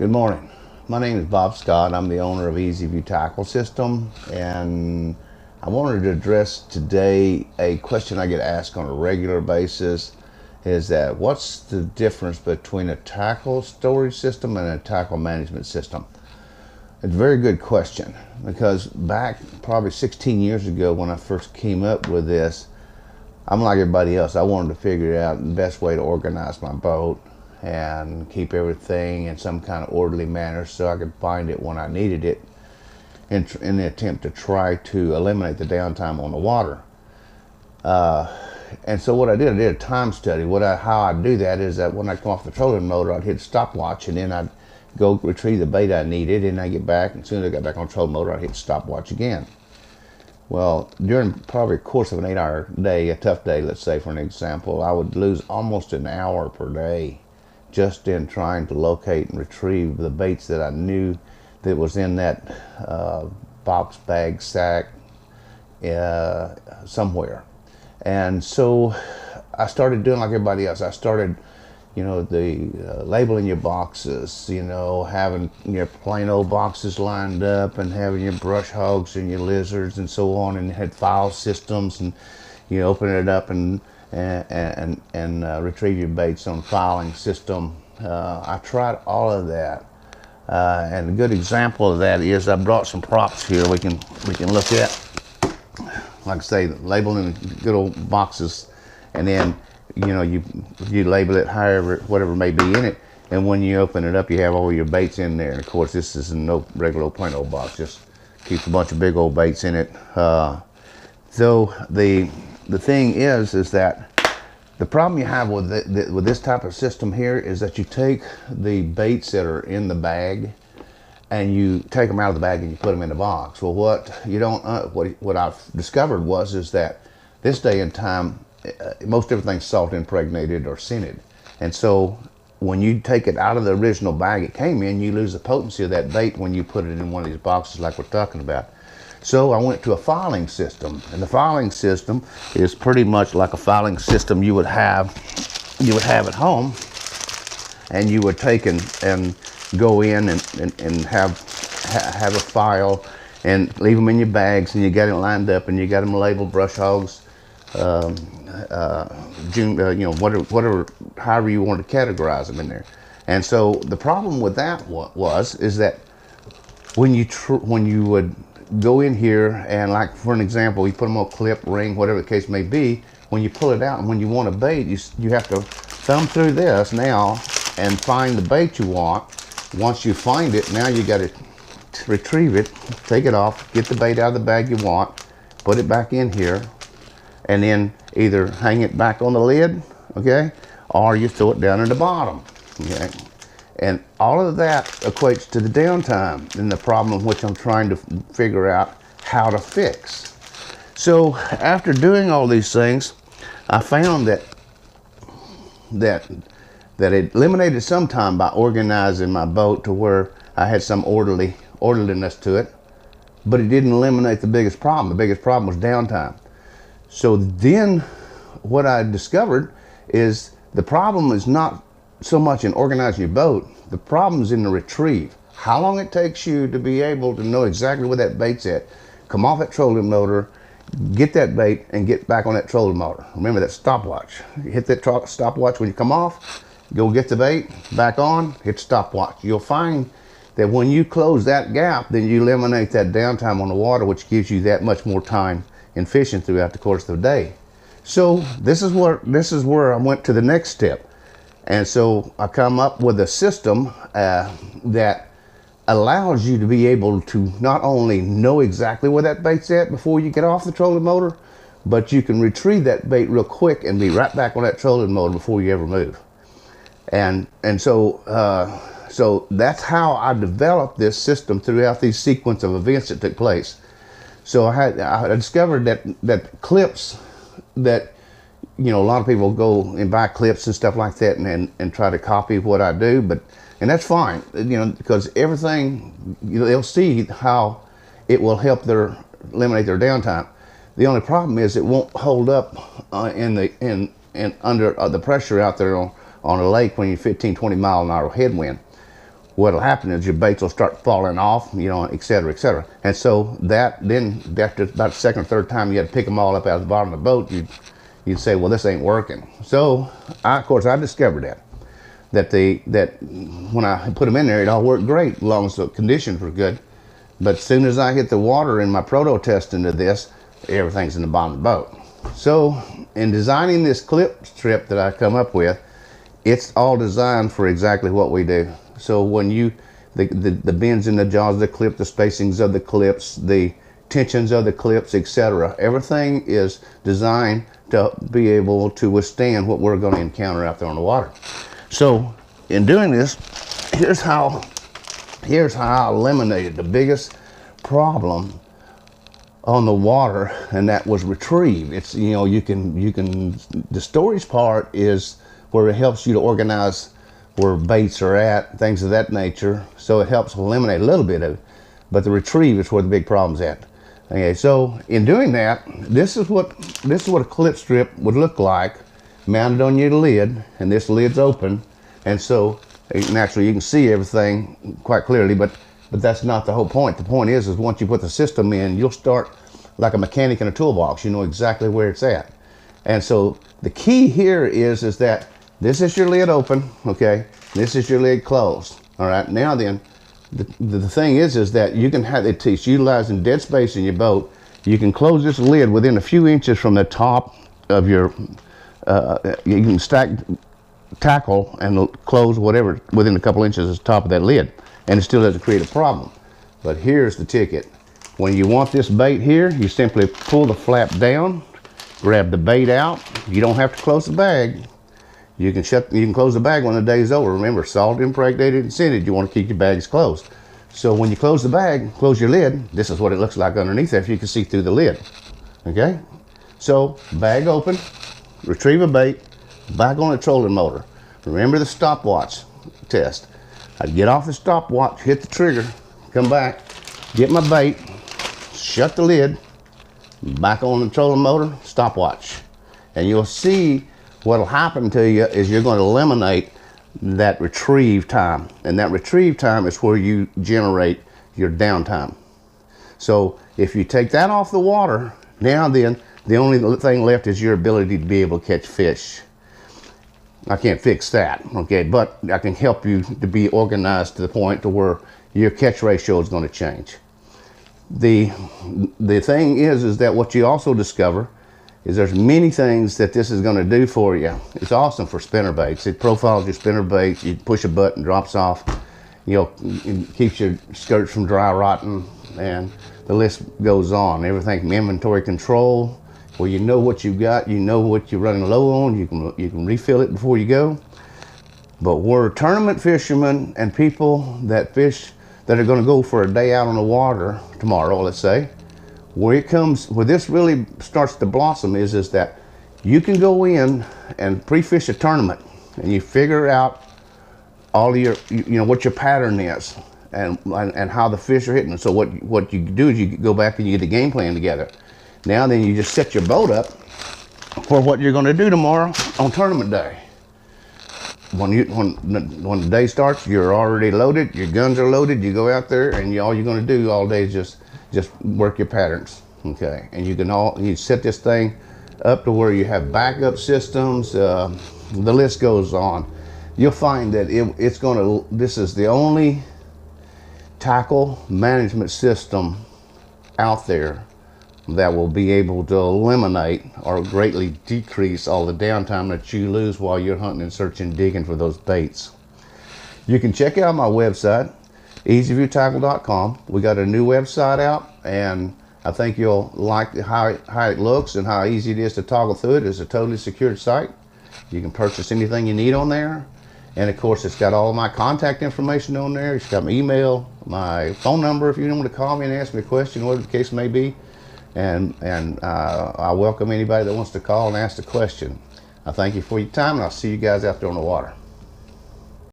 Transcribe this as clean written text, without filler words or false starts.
Good morning. My name is Bob Scott. I'm the owner of EasyView Tackle System, and I wanted to address today a question I get asked on a regular basis, is that what's the difference between a tackle storage system and a tackle management system? It's a very good question, because back probably 16 years ago when I first came up with this, I'm like everybody else. I wanted to figure out the best way to organize my boat and keep everything in some kind of orderly manner so I could find it when I needed it, in the attempt to try to eliminate the downtime on the water. And so what I did a time study. How I do that is that when I come off the trolling motor, I'd hit stopwatch, and then I'd go retrieve the bait I needed, and I get back, and as soon as I got back on the trolling motor, I'd hit stopwatch again. Well, during probably the course of an 8-hour day, a tough day, let's say for an example, I would lose almost an hour per day just in trying to locate and retrieve the baits that I knew that was in that box, bag, sack, somewhere. And so I started doing like everybody else. I started, labeling your boxes, having your plain old boxes lined up and having your brush hogs and your lizards and so on, and had file systems, and open it up and retrieve your baits on filing system. I tried all of that, and a good example of that is I brought some props here we can look at. Like I say, labeling good old boxes, and then you label it whatever may be in it, and when you open it up, you have all your baits in there. And of course, this is no regular old plain old box; just keeps a bunch of big old baits in it. So the thing is that the problem you have with with this type of system here is that you take the baits that are in the bag, and you take them out of the bag and you put them in the box. Well, what I've discovered is that this day and time, most everything's salt impregnated or scented, and so when you take it out of the original bag it came in, you lose the potency of that bait when you put it in one of these boxes like we're talking about. So I went to a filing system, and the filing system is pretty much like a filing system you would have at home, and you would take and go in and have a file and leave them in your bags, and you got it lined up, and you got them labeled brush hogs, whatever, however you want to categorize them in there. And so the problem with that is that when you would go in here and, like for an example, you put them on a clip, ring, whatever the case may be, when you pull it out and when you want a bait, you have to thumb through this now and find the bait you want. Once you find it, now you got to retrieve it, take it off, get the bait out of the bag you want, put it back in here, and then either hang it back on the lid, okay, or you throw it down in the bottom, okay. And all of that equates to the downtime and the problem which I'm trying to figure out how to fix. So after doing all these things, I found that it eliminated some time by organizing my boat to where I had some orderliness to it, but it didn't eliminate the biggest problem. The biggest problem was downtime. So then what I discovered is the problem is not so much in organizing your boat, the problem is in the retrieve. How long it takes you to be able to know exactly where that bait's at, come off that trolling motor, get that bait, and get back on that trolling motor. Remember that stopwatch. You hit that stopwatch when you come off, go get the bait, back on, hit stopwatch. You'll find that when you close that gap, then you eliminate that downtime on the water, which gives you that much more time in fishing throughout the course of the day. So this is where I went to the next step. And so I come up with a system that allows you to be able to not only know exactly where that bait's at before you get off the trolling motor, but you can retrieve that bait real quick and be right back on that trolling motor before you ever move. And so that's how I developed this system throughout these sequence of events that took place. So I discovered that clips that, a lot of people go and buy clips and stuff like that and try to copy what I do, and that's fine, because everything, they'll see how it will help eliminate their downtime. The only problem is it won't hold up under the pressure out there on a lake when you're 15, 20 mile an hour headwind. what'll happen is your baits will start falling off, you know, et cetera, et cetera. And so then after about the second or third time you had to pick them all up out of the bottom of the boat, you'd say, well, this ain't working. So of course I discovered that when I put them in there, it all worked great as long as the conditions were good. But as soon as I hit the water in my proto test into this, everything's in the bottom of the boat. So in designing this clip strip that I come up with, it's all designed for exactly what we do. So when the bends in the jaws of the clip, the spacings of the clips, the tensions of the clips, etc., everything is designed to be able to withstand what we're going to encounter out there on the water. So in doing this, here's how I eliminated the biggest problem on the water, and that was retrieve. It's, you know, the storage part is where it helps you to organize where baits are at, things of that nature. So it helps eliminate a little bit of it, but the retrieve is where the big problem's at. Okay, so in doing that, this is what a clip strip would look like mounted on your lid, and this lid's open, and so naturally you can see everything quite clearly, but that's not the whole point. The point is once you put the system in, you'll start like a mechanic in a toolbox. You know exactly where it's at. And so the key here is that this is your lid open, okay? This is your lid closed. All right, now then, the thing is that you can have it, it's utilizing dead space in your boat. You can close this lid within a few inches from the top of your, you can stack tackle and close whatever within a couple inches of the top of that lid, and it still doesn't create a problem. But here's the ticket. When you want this bait here, you simply pull the flap down, grab the bait out. You don't have to close the bag. You can close the bag when the day's over. Remember, salt impregnated and scented, you want to keep your bags closed. So when you close the bag, close your lid, this is what it looks like underneath there if you can see through the lid. Okay? So, bag open, retrieve a bait, back on the trolling motor. Remember the stopwatch test. I'd get off the stopwatch, hit the trigger, come back, get my bait, shut the lid, back on the trolling motor, stopwatch. And you'll see what'll happen to you is you're going to eliminate that retrieve time. And that retrieve time is where you generate your downtime. So if you take that off the water, now then, the only thing left is your ability to be able to catch fish. I can't fix that, okay, but I can help you to be organized to the point to where your catch ratio is going to change. The thing is that what you also discover is there's many things that this is going to do for you. It's awesome for spinner baits. It profiles your spinner baits. You push a button, drops off. You know, it keeps your skirts from dry rotting, and the list goes on. Everything from inventory control, where you know what you've got, you know what you're running low on, you can refill it before you go. But we're tournament fishermen and people that fish that are going to go for a day out on the water tomorrow, let's say. Where this really starts to blossom is that you can go in and pre-fish a tournament, and you figure out all your, you know, what your pattern is and how the fish are hitting. So what you do is you go back and you get the game plan together. Now then, you just set your boat up for what you're going to do tomorrow on tournament day. When the day starts, you're already loaded. Your guns are loaded. You go out there, and all you're going to do all day is just work your patterns, okay? And you set this thing up to where you have backup systems. The list goes on. You'll find that this is the only tackle management system out there that will be able to eliminate or greatly decrease all the downtime that you lose while you're hunting and searching, digging for those baits. You can check out my website, easyviewtackle.com. We got a new website out, and I think you'll like how it looks and how easy it is to toggle through it. It's a totally secured site. You can purchase anything you need on there. And of course, it's got all of my contact information on there. It's got my email, my phone number if you want to call me and ask me a question, whatever the case may be. And I welcome anybody that wants to call and ask a question. I thank you for your time, and I'll see you guys out there on the water.